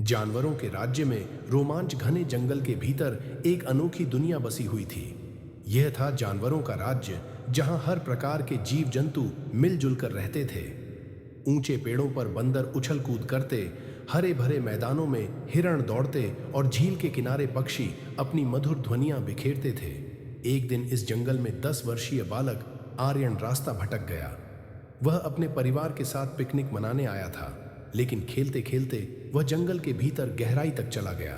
जानवरों के राज्य में रोमांच घने जंगल के भीतर एक अनोखी दुनिया बसी हुई थी। यह था जानवरों का राज्य, जहां हर प्रकार के जीव जंतु मिलजुल कर रहते थे। ऊंचे पेड़ों पर बंदर उछल कूद करते, हरे भरे मैदानों में हिरण दौड़ते और झील के किनारे पक्षी अपनी मधुर ध्वनियां बिखेरते थे। एक दिन इस जंगल में 10 वर्षीय बालक आर्यन रास्ता भटक गया। वह अपने परिवार के साथ पिकनिक मनाने आया था, लेकिन खेलते खेलते वह जंगल के भीतर गहराई तक चला गया।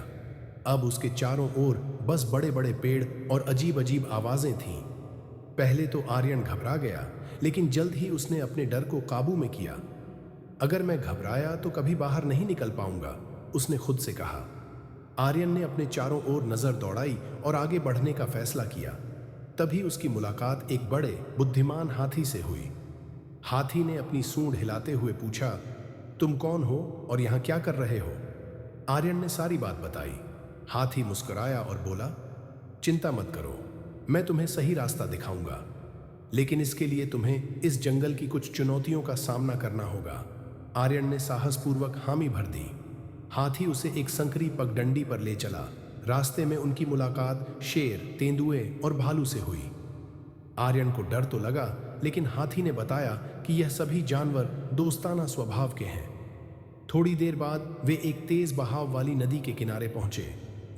अब उसके चारों ओर बस बड़े बड़े पेड़ और अजीब अजीब आवाजें थीं। पहले तो आर्यन घबरा गया, लेकिन जल्द ही उसने अपने डर को काबू में किया। अगर मैं घबराया तो कभी बाहर नहीं निकल पाऊंगा, उसने खुद से कहा। आर्यन ने अपने चारों ओर नजर दौड़ाई और आगे बढ़ने का फैसला किया। तभी उसकी मुलाकात एक बड़े बुद्धिमान हाथी से हुई। हाथी ने अपनी सूंड हिलाते हुए पूछा, तुम कौन हो और यहाँ क्या कर रहे हो? आर्यन ने सारी बात बताई। हाथी मुस्कुराया और बोला, चिंता मत करो, मैं तुम्हें सही रास्ता दिखाऊंगा, लेकिन इसके लिए तुम्हें इस जंगल की कुछ चुनौतियों का सामना करना होगा। आर्यन ने साहसपूर्वक हामी भर दी। हाथी उसे एक संकरी पगडंडी पर ले चला। रास्ते में उनकी मुलाकात शेर, तेंदुए और भालू से हुई। आर्यन को डर तो लगा, लेकिन हाथी ने बताया कि यह सभी जानवर दोस्ताना स्वभाव के हैं। थोड़ी देर बाद वे एक तेज बहाव वाली नदी के किनारे पहुंचे।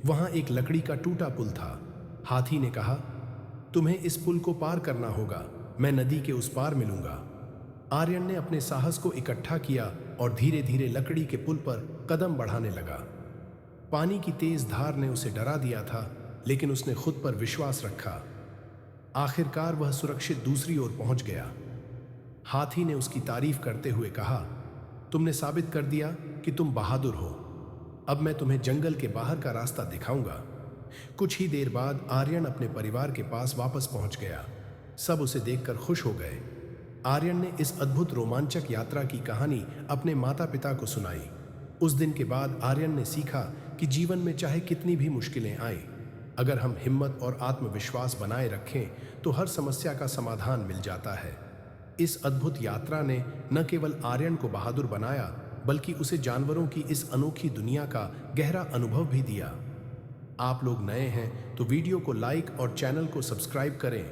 वहां एक लकड़ी का टूटा पुल था। हाथी ने कहा, तुम्हें इस पुल को पार करना होगा, मैं नदी के उस पार मिलूंगा। आर्यन ने अपने साहस को इकट्ठा किया और धीरे धीरे लकड़ी के पुल पर कदम बढ़ाने लगा। पानी की तेज धार ने उसे डरा दिया था, लेकिन उसने खुद पर विश्वास रखा। आखिरकार वह सुरक्षित दूसरी ओर पहुंच गया। हाथी ने उसकी तारीफ करते हुए कहा, तुमने साबित कर दिया कि तुम बहादुर हो। अब मैं तुम्हें जंगल के बाहर का रास्ता दिखाऊंगा। कुछ ही देर बाद आर्यन अपने परिवार के पास वापस पहुंच गया। सब उसे देखकर खुश हो गए। आर्यन ने इस अद्भुत रोमांचक यात्रा की कहानी अपने माता पिता को सुनाई। उस दिन के बाद आर्यन ने सीखा कि जीवन में चाहे कितनी भी मुश्किलें आएं, अगर हम हिम्मत और आत्मविश्वास बनाए रखें तो हर समस्या का समाधान मिल जाता है। इस अद्भुत यात्रा ने न केवल आर्यन को बहादुर बनाया, बल्कि उसे जानवरों की इस अनोखी दुनिया का गहरा अनुभव भी दिया। आप लोग नए हैं तो वीडियो को लाइक और चैनल को सब्सक्राइब करें